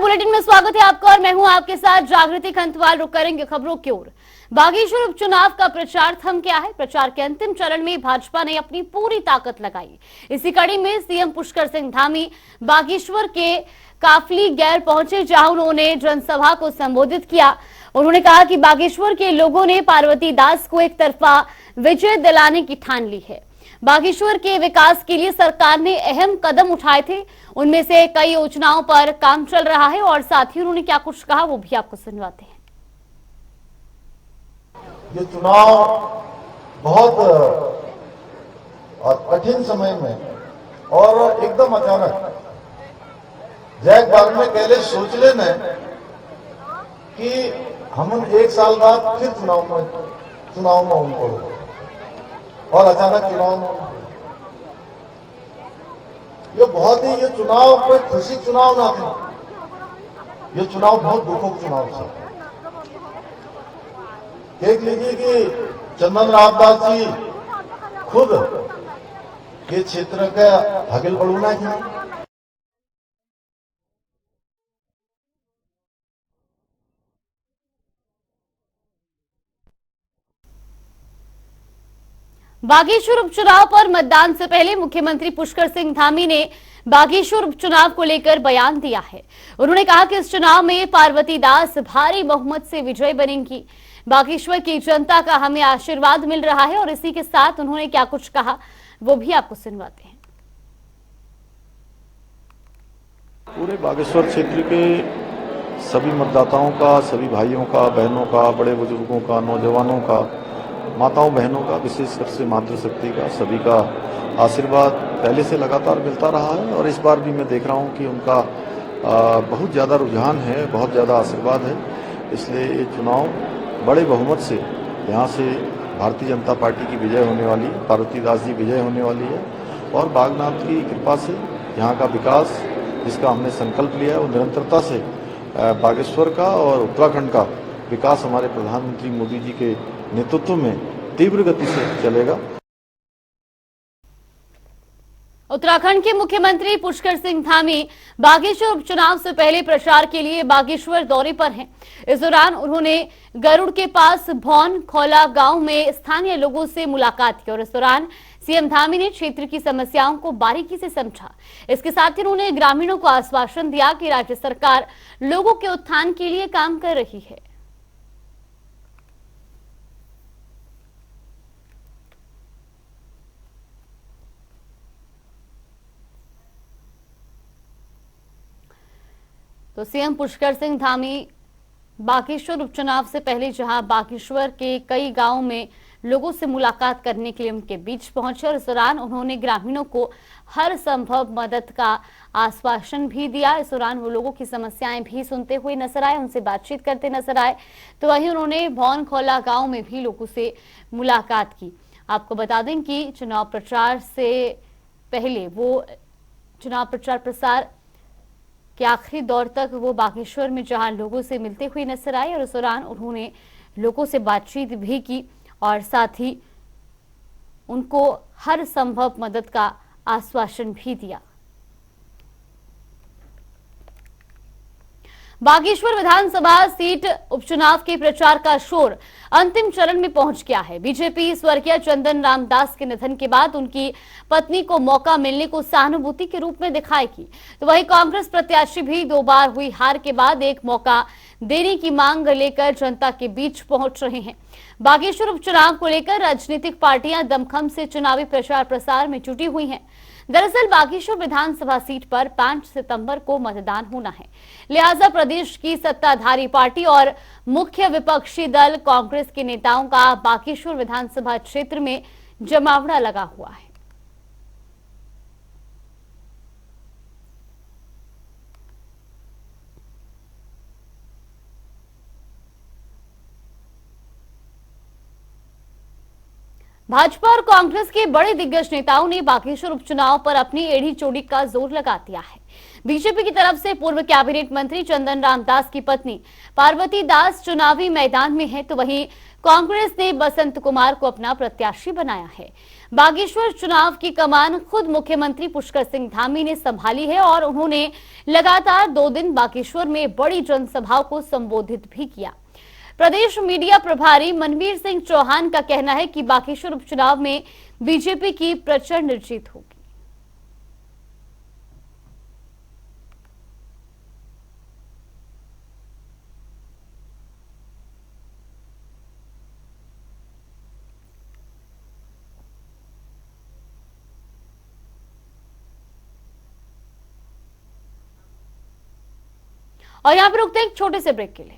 Bulletin में स्वागत है आपका और मैं हूं आपके साथ जागृति खंतवाल। रुक करेंगे खबरों की ओर। बागेश्वर उपचुनाव का प्रचार थम गया है। प्रचार के अंतिम चरण में भाजपा ने अपनी पूरी ताकत लगाई। इसी कड़ी में सीएम पुष्कर सिंह धामी बागेश्वर के काफली गैर पहुंचे, जहां उन्होंने जनसभा को संबोधित किया। उन्होंने कहा कि बागेश्वर के लोगों ने पार्वती दास को एक तरफा विजय दिलाने की ठान ली है। बागेश्वर के विकास के लिए सरकार ने अहम कदम उठाए थे, उनमें से कई योजनाओं पर काम चल रहा है और साथ ही उन्होंने क्या कुछ कहा वो भी आपको सुनवाते हैं। ये चुनाव बहुत कठिन समय में और एकदम अचानक जैक बाग में पहले सोच लेना कि हम एक साल बाद फिर चुनाव में उनको और अचानक चुनाव ये चुनाव कोई खुशी चुनाव ना था, ये चुनाव बहुत दुखद चुनाव था। देख लीजिए कि चंदन रामदास जी खुद के क्षेत्र का हगिल बड़ूना है। बागेश्वर उपचुनाव पर मतदान से पहले मुख्यमंत्री पुष्कर सिंह धामी ने बागेश्वर उपचुनाव को लेकर बयान दिया है। उन्होंने कहा कि इस चुनाव में पार्वती दास भारी बहुमत से विजयी बनेंगी। बागेश्वर की जनता का हमें आशीर्वाद मिल रहा है और इसी के साथ उन्होंने क्या कुछ कहा वो भी आपको सुनवाते हैं। पूरे बागेश्वर क्षेत्र के सभी मतदाताओं का, सभी भाइयों का, बहनों का, बड़े बुजुर्गों का, नौजवानों का, माताओं बहनों का, विशेषकर से मातृशक्ति का, सभी का आशीर्वाद पहले से लगातार मिलता रहा है और इस बार भी मैं देख रहा हूं कि उनका बहुत ज़्यादा रुझान है, बहुत ज़्यादा आशीर्वाद है। इसलिए ये चुनाव बड़े बहुमत से यहाँ से भारतीय जनता पार्टी की विजय होने वाली, पार्वती दास जी विजय होने वाली है और बागनाथ की कृपा से यहाँ का विकास जिसका हमने संकल्प लिया है वो निरंतरता से बागेश्वर का और उत्तराखंड का विकास हमारे प्रधानमंत्री मोदी जी के नेतृत्व में तीव्र गति से चलेगा। उत्तराखंड के मुख्यमंत्री पुष्कर सिंह धामी बागेश्वर उपचुनाव से पहले प्रचार के लिए बागेश्वर दौरे पर हैं। इस दौरान उन्होंने गरुड़ के पास भौन खोला गांव में स्थानीय लोगों से मुलाकात की और इस दौरान सीएम धामी ने क्षेत्र की समस्याओं को बारीकी से समझा। इसके साथ ही उन्होंने ग्रामीणों को आश्वासन दिया कि राज्य सरकार लोगों के उत्थान के लिए काम कर रही है। तो सीएम पुष्कर सिंह धामी बागेश्वर उपचुनाव से पहले जहां बागेश्वर के कई गांवों में लोगों से मुलाकात करने के लिए उनके बीच पहुंचे और इस दौरान उन्होंने ग्रामीणों को हर संभव मदद का आश्वासन भी दिया। इस दौरान वो लोगों की समस्याएं भी सुनते हुए नजर आए, उनसे बातचीत करते नजर आए। तो वहीं उन्होंने भौन खोला गांव में भी लोगों से मुलाकात की। आपको बता दें कि चुनाव प्रचार से पहले वो चुनाव प्रचार प्रसार के आखिरी दौर तक वो बागेश्वर में जहां लोगों से मिलते हुए नजर आए और इस दौरान उन्होंने लोगों से बातचीत भी की और साथ ही उनको हर संभव मदद का आश्वासन भी दिया। बागेश्वर विधानसभा सीट उपचुनाव के प्रचार का शोर अंतिम चरण में पहुंच गया है। बीजेपी स्वर्गीय चंदन रामदास के निधन के बाद उनकी पत्नी को मौका मिलने को सहानुभूति के रूप में दिखाएगी, तो वहीं कांग्रेस प्रत्याशी भी 2 बार हुई हार के बाद एक मौका देने की मांग लेकर जनता के बीच पहुंच रहे हैं। बागेश्वर उपचुनाव को लेकर राजनीतिक पार्टियां दमखम से चुनावी प्रचार प्रसार में जुटी हुई हैं। दरअसल बागेश्वर विधानसभा सीट पर 5 सितंबर को मतदान होना है, लिहाजा प्रदेश की सत्ताधारी पार्टी और मुख्य विपक्षी दल कांग्रेस के नेताओं का बागेश्वर विधानसभा क्षेत्र में जमावड़ा लगा हुआ है। भाजपा और कांग्रेस के बड़े दिग्गज नेताओं ने बागेश्वर उपचुनाव पर अपनी एड़ी चोटी का जोर लगा दिया है। बीजेपी की तरफ से पूर्व कैबिनेट मंत्री चंदन रामदास की पत्नी पार्वती दास चुनावी मैदान में है, तो वहीं कांग्रेस ने बसंत कुमार को अपना प्रत्याशी बनाया है। बागेश्वर चुनाव की कमान खुद मुख्यमंत्री पुष्कर सिंह धामी ने संभाली है और उन्होंने लगातार 2 दिन बागेश्वर में बड़ी जनसभाओं को संबोधित भी किया। प्रदेश मीडिया प्रभारी मनवीर सिंह चौहान का कहना है कि बागेश्वर उपचुनाव में बीजेपी की प्रचंड जीत होगी। और यहां पर रुकते हैं एक छोटे से ब्रेक के लिए।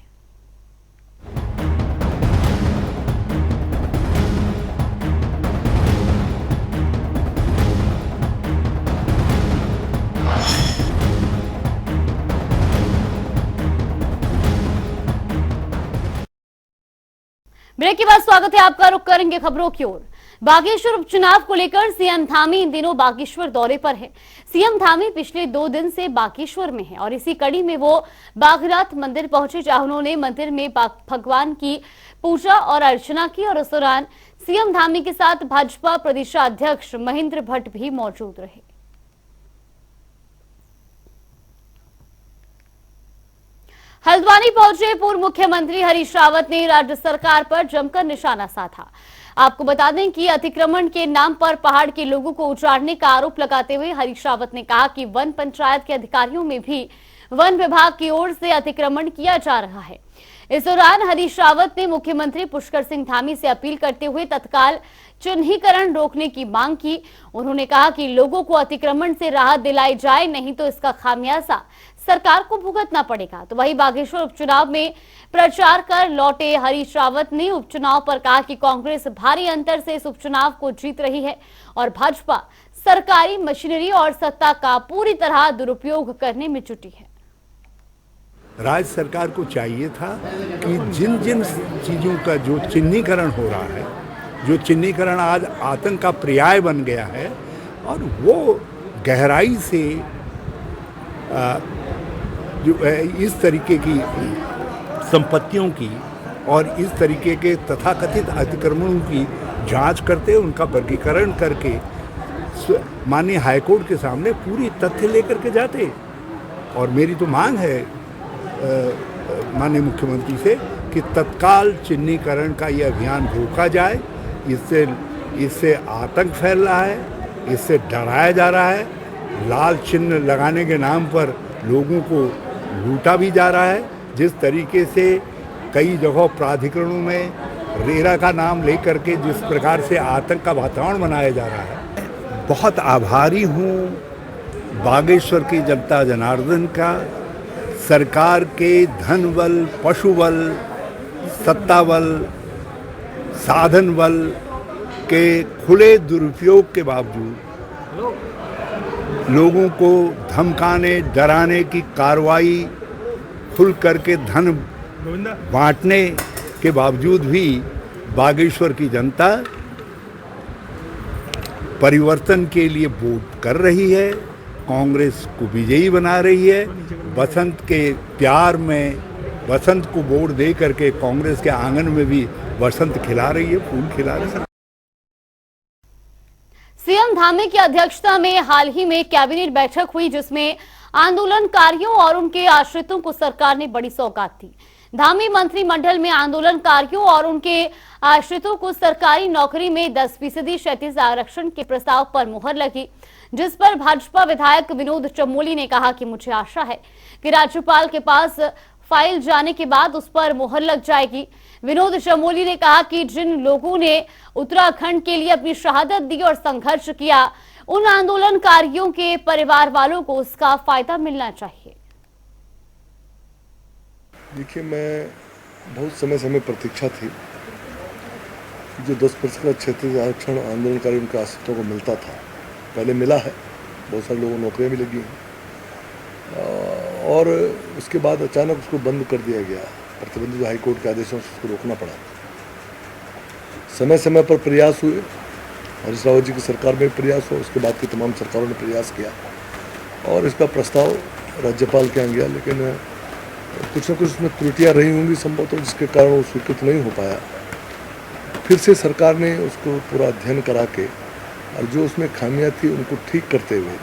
ब्रेक के बाद स्वागत है आपका। रुक करेंगे खबरों की ओर। बागेश्वर उपचुनाव को लेकर सीएम धामी इन दिनों बागेश्वर दौरे पर है। सीएम धामी पिछले 2 दिन से बागेश्वर में है और इसी कड़ी में वो बागनाथ मंदिर पहुंचे, जहां उन्होंने मंदिर में भगवान की पूजा और अर्चना की और इस दौरान सीएम धामी के साथ भाजपा प्रदेशाध्यक्ष महेंद्र भट्ट भी मौजूद रहे। हल्द्वानी पहुंचे पूर्व मुख्यमंत्री हरीश रावत ने राज्य सरकार पर जमकर निशाना साधा। आपको बता दें कि अतिक्रमण के नाम पर पहाड़ के लोगों को उजाड़ने का आरोप लगाते हुए हरीश रावत ने कहा कि वन पंचायत के अधिकारियों में भी वन विभाग की ओर से अतिक्रमण किया जा रहा है। इस दौरान हरीश रावत ने मुख्यमंत्री पुष्कर सिंह धामी से अपील करते हुए तत्काल चिन्हीकरण रोकने की मांग की। उन्होंने कहा कि लोगों को अतिक्रमण से राहत दिलाई जाए, नहीं तो इसका खामियाजा सरकार को भुगतना पड़ेगा। तो वहीं बागेश्वर उपचुनाव में प्रचार कर लौटे हरीश रावत ने उपचुनाव पर कहा कि कांग्रेस भारी अंतर से इस उपचुनाव को जीत रही है और भाजपा सरकारी मशीनरी और सत्ता का पूरी तरह दुरुपयोग करने में जुटी है। राज्य सरकार को चाहिए था कि जिन जिन चीज़ों का जो चिन्हीकरण हो रहा है, जो चिन्हीकरण आज आतंक का पर्याय बन गया है, और वो गहराई से जो इस तरीके की संपत्तियों की और इस तरीके के तथाकथित अतिक्रमणों की जांच करते, उनका वर्गीकरण करके माननीय हाईकोर्ट के सामने पूरी तथ्य लेकर के जाते। और मेरी तो मांग है माननीय मुख्यमंत्री से कि तत्काल चिन्हीकरण का ये अभियान रोका जाए। इससे आतंक फैल रहा है, इससे डराया जा रहा है, लाल चिन्ह लगाने के नाम पर लोगों को लूटा भी जा रहा है। जिस तरीके से कई जगहों प्राधिकरणों में रेरा का नाम लेकर के जिस प्रकार से आतंक का वातावरण बनाया जा रहा है, बहुत आभारी हूँ बागेश्वर की जनता जनार्दन का, सरकार के धन बल, पशु बल, सत्ता बल, साधन बल के खुले दुरुपयोग के बावजूद लोगों को धमकाने, डराने की कार्रवाई, खुल करके धन बांटने के बावजूद भी बागेश्वर की जनता परिवर्तन के लिए वोट कर रही है, कांग्रेस को विजयी बना रही है। बसंत के प्यार में बसंत को वोट दे करके कांग्रेस के आंगन में भी बसंत खिला रही है, फूल खिला रही है। सीएम धामी की अध्यक्षता में हाल ही में कैबिनेट बैठक हुई, जिसमें आंदोलनकारियोों और उनके आश्रितों को सरकार ने बड़ी सौगात दी। धामी मंत्रिमंडल में आंदोलनकारियों और उनके आश्रितों को सरकारी नौकरी में 10% क्षैतिज आरक्षण के प्रस्ताव पर मुहर लगी, जिस पर भाजपा विधायक विनोद चमोली ने कहा कि मुझे आशा है कि राज्यपाल के पास फाइल जाने के बाद उस पर मुहर लग जाएगी। विनोद चमोली ने कहा कि जिन लोगों ने उत्तराखंड के लिए अपनी शहादत दी और संघर्ष किया, उन आंदोलनकारियों के परिवार वालों को उसका फायदा मिलना चाहिए। देखिए, मैं बहुत समय प्रतीक्षा थी जो 10% का क्षैतिज आरक्षण आंदोलनकारियों के आश्रितों को मिलता था। पहले मिला है, बहुत सारे लोगों को नौकरियां भी लगी हैं, और उसके बाद अचानक उसको बंद कर दिया गया। प्रतिबंधित हाईकोर्ट के आदेशों से उसको रोकना पड़ा। समय पर प्रयास हुए, हरीश रावत जी की सरकार में प्रयास हुआ, उसके बाद की तमाम सरकारों ने प्रयास किया और इसका प्रस्ताव राज्यपाल के यहाँ गया, लेकिन कुछ न कुछ उसमें त्रुटियां रही होंगी संभवतः, जिसके कारण वो स्वीकृत नहीं हो पाया। फिर से सरकार ने उसको पूरा अध्ययन करा के और जो उसमें खामियां थी उनको ठीक करते हुए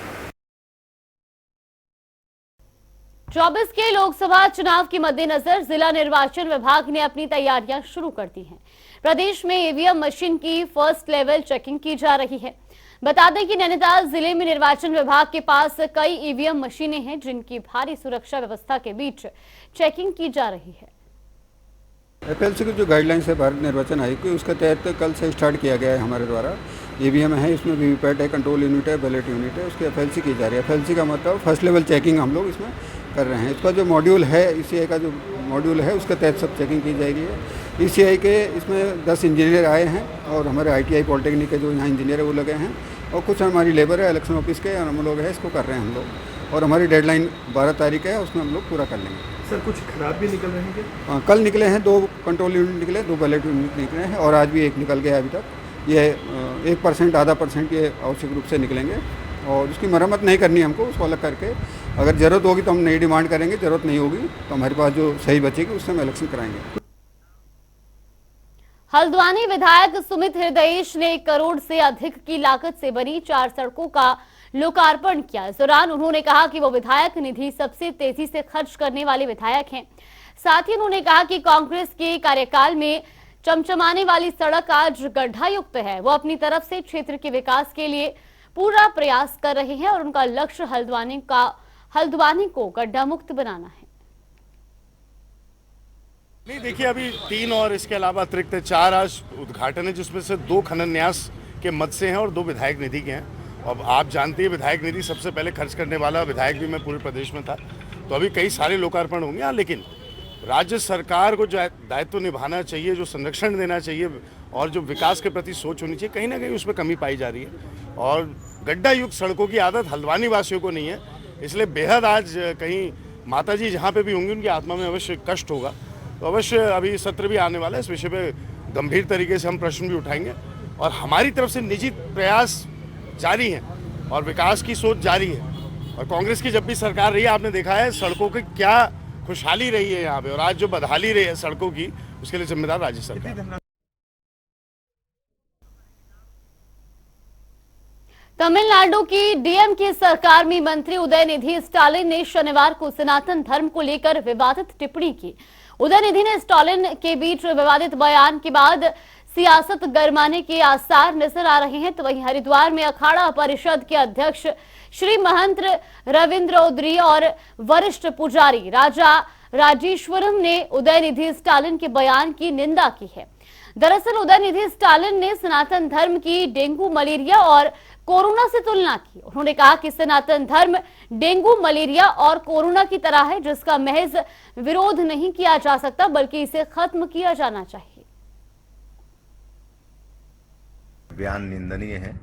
24 के लोकसभा चुनाव के मद्देनजर जिला निर्वाचन विभाग ने अपनी तैयारियां शुरू कर दी हैं। प्रदेश में ईवीएम मशीन की फर्स्ट लेवल चेकिंग की जा रही है। बता दें कि नैनीताल जिले में निर्वाचन विभाग के पास कई ईवीएम मशीनें हैं जिनकी भारी सुरक्षा व्यवस्था के बीच चेकिंग की जा रही है। एफएलसी की जो गाइडलाइंस है भारत निर्वाचन आयोग की, उसके तहत कल से स्टार्ट किया गया है हमारे द्वारा। ईवीएम है, इसमें वीवीपैट है, कंट्रोल यूनिट है, बैलेट यूनिट है, उसकी एफएलसी की जा रही है। एफएलसी का मतलब फर्स्ट लेवल चेकिंग हम लोग इसमें कर रहे हैं। इसका जो मॉड्यूल है, ईसीआई का जो मॉड्यूल है, उसके तहत सब चेकिंग की जाएगी है। ईसीआई के इसमें 10 इंजीनियर आए हैं और हमारे आईटीआई पॉलिटेक्निक के जो यहाँ इंजीनियर है वो लगे हैं, और कुछ हमारी लेबर है, इलेक्शन ऑफिस के हम लोग हैं, इसको कर रहे हैं हम लोग। और हमारी डेडलाइन 12 तारीख है, उसमें हम लोग पूरा कर लेंगे। सर कुछ खराब भी निकल रहे हैं क्या? कल निकले हैं 2 कंट्रोल यूनिट निकले, 2 बैलेट यूनिट निकले हैं, और आज भी 1 निकल गया अभी तक। ये 1% आधा % ये आवश्यक रूप से निकलेंगे, और उसकी मरम्मत नहीं करनी है हमको, उसको अलग करके अगर ज़रूरत होगी तो हम नई डिमांड करेंगे, ज़रूरत नहीं होगी तो हमारे पास जो सही बचेगी उससे हम इलेक्शन कराएंगे। हल्द्वानी विधायक सुमित हृदयेश ने 1 करोड़ से अधिक की लागत से बनी 4 सड़कों का लोकार्पण किया। इस दौरान उन्होंने कहा कि वो विधायक निधि सबसे तेजी से खर्च करने वाले विधायक हैं। साथ ही उन्होंने कहा कि कांग्रेस के कार्यकाल में चमचमाने वाली सड़क आज गड्ढायुक्त है। वो अपनी तरफ से क्षेत्र के विकास के लिए पूरा प्रयास कर रहे हैं और उनका लक्ष्य हल्द्वानी को गड्ढा मुक्त बनाना है। नहीं, देखिए अभी 3 और इसके अलावा अतिरिक्त 4 आज उद्घाटन है, जिसमें से 2 खनन न्यास के मद से हैं और 2 विधायक निधि के हैं। अब आप जानते हैं विधायक निधि सबसे पहले खर्च करने वाला विधायक भी मैं पूरे प्रदेश में था, तो अभी कई सारे लोकार्पण होंगे। हाँ, लेकिन राज्य सरकार को जो दायित्व निभाना चाहिए, जो संरक्षण देना चाहिए और जो विकास के प्रति सोच होनी चाहिए, कहीं ना कहीं उसमें कमी पाई जा रही है। और गड्ढा युक्त सड़कों की आदत हल्द्वानी वासियों को नहीं है, इसलिए बेहद आज कहीं माता जी जहाँ पे भी होंगी उनकी आत्मा में अवश्य कष्ट होगा। तो अवश्य अभी सत्र भी आने वाला है, इस विषय पे गंभीर तरीके से हम प्रश्न भी उठाएंगे और हमारी तरफ से निजी प्रयास जारी हैं और विकास की सोच जारी है। और कांग्रेस की जब भी सरकार रही है, आपने देखा है सड़कों की क्या खुशहाली रही है यहाँ पे, और आज जो बदहाली रही है सड़कों की, उसके लिए जिम्मेदार राज्य सरकार। तमिलनाडु की डीएम की सरकार में मंत्री उदयनिधि स्टालिन ने शनिवार को सनातन धर्म को लेकर विवादित टिप्पणी की। उदयनिधि ने स्टालिन के बीच विवादित बयान के बाद सियासत गरमाने के आसार नजर आ रहे हैं। तो वहीं हरिद्वार में अखाड़ा परिषद के अध्यक्ष श्री महंत रविंद्र ओदरी और वरिष्ठ पुजारी राजा राजेश्वरम ने उदयनिधि स्टालिन के बयान की निंदा की है। दरअसल उदयनिधि स्टालिन ने सनातन धर्म की डेंगू, मलेरिया और कोरोना से तुलना की। उन्होंने कहा कि सनातन धर्म डेंगू, मलेरिया और कोरोना की तरह है, जिसका महज विरोध नहीं किया जा सकता बल्कि इसे खत्म किया जाना चाहिए। बयान निंदनीय है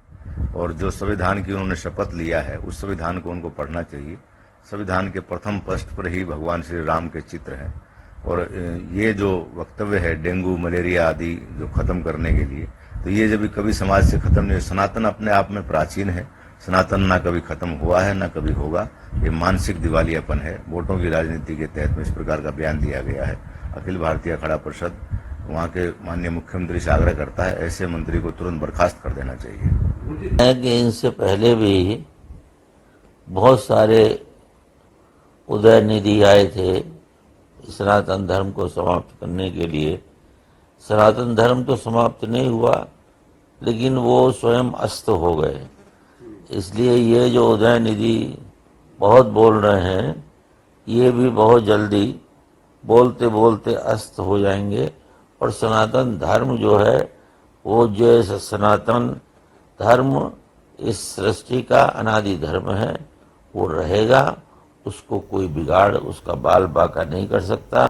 और जो संविधान की उन्होंने शपथ लिया है उस संविधान को उनको पढ़ना चाहिए। संविधान के प्रथम पृष्ठ पर ही भगवान श्री राम के चित्र हैं और ये जो वक्तव्य है डेंगू, मलेरिया आदि जो खत्म करने के लिए, तो ये जब कभी समाज से खत्म नहीं। सनातन अपने आप में प्राचीन है, सनातन ना कभी खत्म हुआ है ना कभी होगा। ये मानसिक दिवालियापन है। वोटों की राजनीति के तहत में इस प्रकार का बयान दिया गया है। अखिल भारतीय अखाड़ा परिषद वहाँ के माननीय मुख्यमंत्री से आग्रह करता है ऐसे मंत्री को तुरंत बर्खास्त कर देना चाहिए। कि इनसे पहले भी बहुत सारे उदयनिधि आए थे सनातन धर्म को समाप्त करने के लिए। सनातन धर्म तो समाप्त नहीं हुआ, लेकिन वो स्वयं अस्त हो गए। इसलिए ये जो उदयनिधि बहुत बोल रहे हैं, ये भी बहुत जल्दी बोलते बोलते अस्त हो जाएंगे। और सनातन धर्म जो है, वो जो सनातन धर्म इस सृष्टि का अनादि धर्म है, वो रहेगा। उसको कोई बिगाड़ उसका बाल बाका नहीं कर सकता।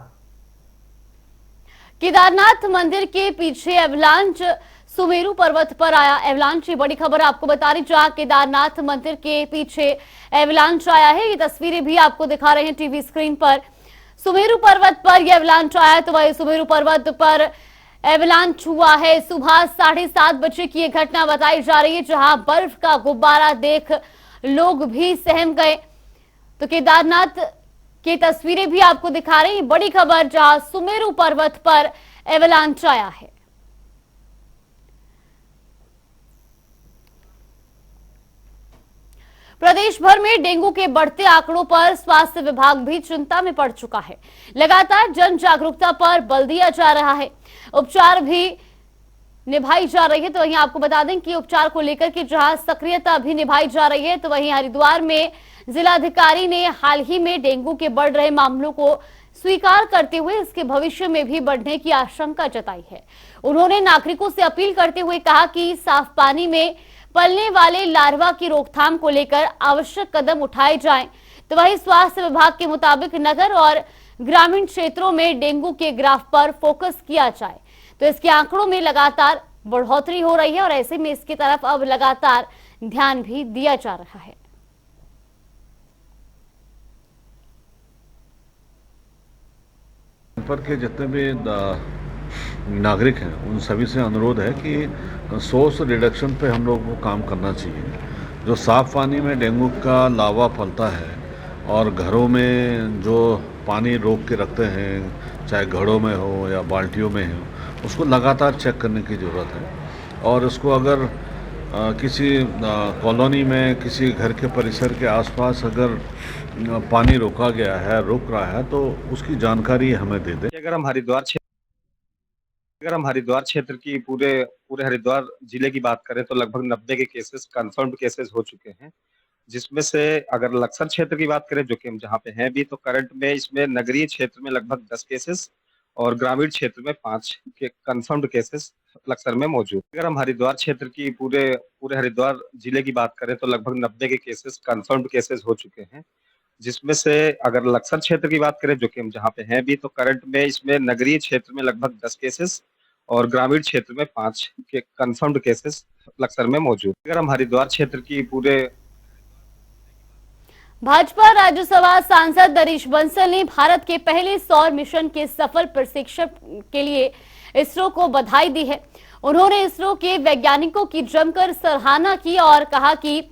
केदारनाथ मंदिर के पीछे एवलांच सुमेरु पर्वत पर आया। एवलांच की बड़ी खबर आपको बता रही, जहां केदारनाथ मंदिर के पीछे एवलांच आया है। ये तस्वीरें भी आपको दिखा रहे हैं टीवी स्क्रीन पर। सुमेरु पर्वत पर यह एवलांच आया है, तो वही सुमेरु पर्वत पर एवलांच हुआ है। सुबह 7:30 बजे की यह घटना बताई जा रही है, जहां बर्फ का गुब्बारा देख लोग भी सहम गए। तो केदारनाथ की तस्वीरें भी आपको दिखा रही हैं। बड़ी खबर, जहां सुमेरु पर्वत पर एवलांच आया है। प्रदेश भर में डेंगू के बढ़ते आंकड़ों पर स्वास्थ्य विभाग भी चिंता में पड़ चुका है। लगातार जन जागरूकता पर बल दिया जा रहा है, उपचार भी निभाई जा रही है। तो वहीं आपको बता दें कि उपचार को लेकर के जहां सक्रियता भी निभाई जा रही है, तो वहीं हरिद्वार में जिलाधिकारी ने हाल ही में डेंगू के बढ़ रहे मामलों को स्वीकार करते हुए इसके भविष्य में भी बढ़ने की आशंका जताई है। उन्होंने नागरिकों से अपील करते हुए कहा कि साफ पानी में पलने वाले लार्वा की रोकथाम को लेकर आवश्यक कदम उठाए जाएं। तो वहीं स्वास्थ्य विभाग के मुताबिक नगर और ग्रामीण क्षेत्रों में डेंगू के ग्राफ पर फोकस किया जाए। तो इसके आंकड़ों में लगातार बढ़ोतरी हो रही है और ऐसे में इसकी तरफ अब लगातार ध्यान भी दिया जा रहा है। पर के जितने भी नागरिक हैं उन सभी से अनुरोध है कि सोर्स रिडक्शन पे हम लोग को काम करना चाहिए। जो साफ पानी में डेंगू का लावा फैलता है और घरों में जो पानी रोक के रखते हैं, चाहे घड़ों में हो या बाल्टियों में हो, उसको लगातार चेक करने की ज़रूरत है। और उसको अगर किसी कॉलोनी में किसी घर के परिसर के आसपास अगर पानी रोका गया है, रोक रहा है, तो उसकी जानकारी हमें दे दें। अगर हम हरिद्वार क्षेत्र की पूरे हरिद्वार जिले की बात करें तो लगभग 90 के केसेस कंफर्म्ड केसेस हो चुके हैं, जिसमें से अगर लक्सर क्षेत्र की बात करें जो कि हम जहाँ पे हैं भी, तो करंट में इसमें नगरीय क्षेत्र में लगभग 10 केसेस और ग्रामीण क्षेत्र में 5 के कंफर्म्ड केसेस लक्सर में मौजूद। अगर हम हरिद्वार क्षेत्र की पूरे हरिद्वार जिले की बात करें तो लगभग 90 के केसेस कंफर्म्ड केसेस हो चुके हैं, जिसमें से अगर लक्सर क्षेत्र की बात करें जो कि हम जहाँ पे हैं भी, तो करंट में इसमें नगरीय क्षेत्र में लगभग 10 केसेस और ग्रामीण क्षेत्र में 5 के कंफर्म्ड केसेस लक्सर में मौजूद। अगर हम हरिद्वार क्षेत्र की भाजपा राज्यसभा सांसद हरीश बंसल ने भारत के पहले सौर मिशन के सफल प्रशिक्षण के लिए इसरो को बधाई दी है। उन्होंने इसरो के वैज्ञानिकों की जमकर सराहना की और कहा कि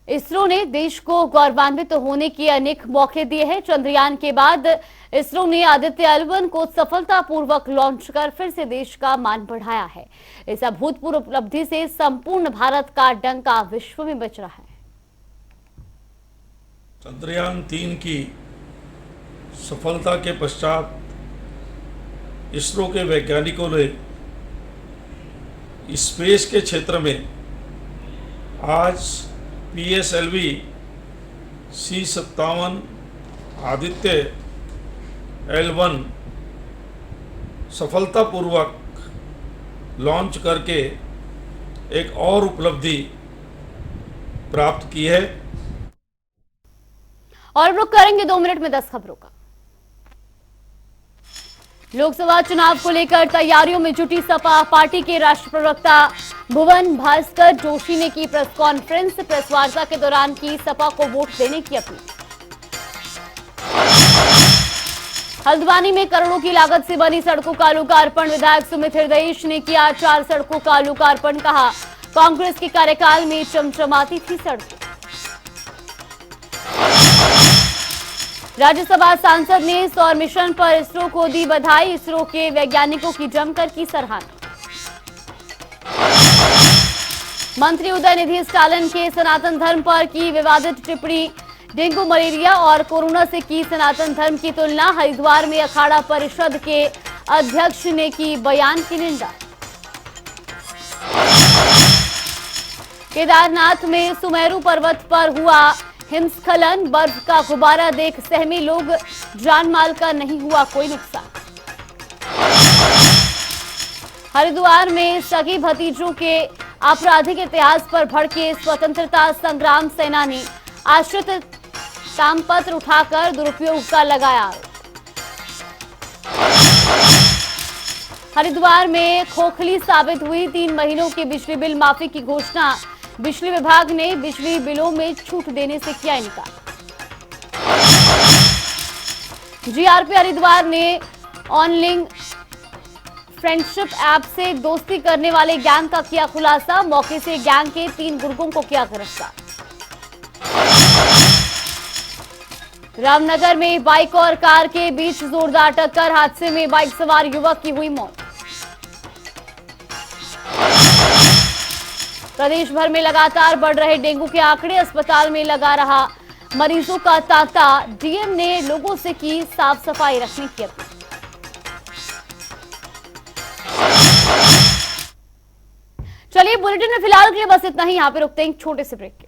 इसरो ने देश को गौरवान्वित होने के अनेक मौके दिए हैं। चंद्रयान के बाद इसरो ने आदित्य L1 को सफलतापूर्वक लॉन्च कर फिर से देश का मान बढ़ाया है। इस अभूतपूर्व उपलब्धि से संपूर्ण भारत का डंका विश्व में बज रहा है। चंद्रयान 3 की सफलता के पश्चात इसरो के वैज्ञानिकों ने स्पेस के क्षेत्र में आज PSLV C57 आदित्य L1 सफलतापूर्वक लॉन्च करके एक और उपलब्धि प्राप्त की है। और रुक करेंगे 2 मिनट में 10 खबरों का। लोकसभा चुनाव को लेकर तैयारियों में जुटी सपा पार्टी के राष्ट्रीय प्रवक्ता भुवन भास्कर जोशी ने की प्रेस कॉन्फ्रेंस। प्रेस वार्ता के दौरान की सपा को वोट देने की अपील। हल्द्वानी में करोड़ों की लागत से बनी सड़कों का लोकार्पण। विधायक सुमित हृदयेश ने किया 4 सड़कों का लोकार्पण। कहा कांग्रेस के कार्यकाल में चमचमाती थी सड़कें। राज्यसभा सांसद ने सौर मिशन पर इसरो को दी बधाई। इसरो के वैज्ञानिकों की जमकर की सराहना। मंत्री उदयनिधि स्टालिन के सनातन धर्म पर की विवादित टिप्पणी। डेंगू, मलेरिया और कोरोना से की सनातन धर्म की तुलना। हरिद्वार में अखाड़ा परिषद के अध्यक्ष ने की बयान की निंदा। केदारनाथ में सुमेरु पर्वत पर हुआ हिमस्खलन। बर्फ का गुब्बारा देख सहमे लोग। जान माल का नहीं हुआ कोई नुकसान। हरिद्वार में सगी भतीजों के आपराधिक इतिहास पर भड़के स्वतंत्रता संग्राम सेनानी। आश्रित तामपत्र उठाकर दुरुपयोग का लगाया आरोप। हरिद्वार में खोखली साबित हुई 3 महीनों के बिजली बिल माफी की घोषणा। बिजली विभाग ने बिजली बिलों में छूट देने से किया इनकार। जीआरपी हरिद्वार ने ऑनलाइन फ्रेंडशिप ऐप से दोस्ती करने वाले गैंग का किया खुलासा। मौके से गैंग के 3 गुर्गों को किया गिरफ्तार। रामनगर में बाइक और कार के बीच जोरदार टक्कर। हादसे में बाइक सवार युवक की हुई मौत। प्रदेश भर में लगातार बढ़ रहे डेंगू के आंकड़े, अस्पताल में लगा रहा मरीजों का तांता। डीएम ने लोगों से की साफ सफाई रखने की अपील। चलिए बुलेटिन में फिलहाल के लिए बस इतना ही। यहाँ पे रुकते हैं एक छोटे से ब्रेक के।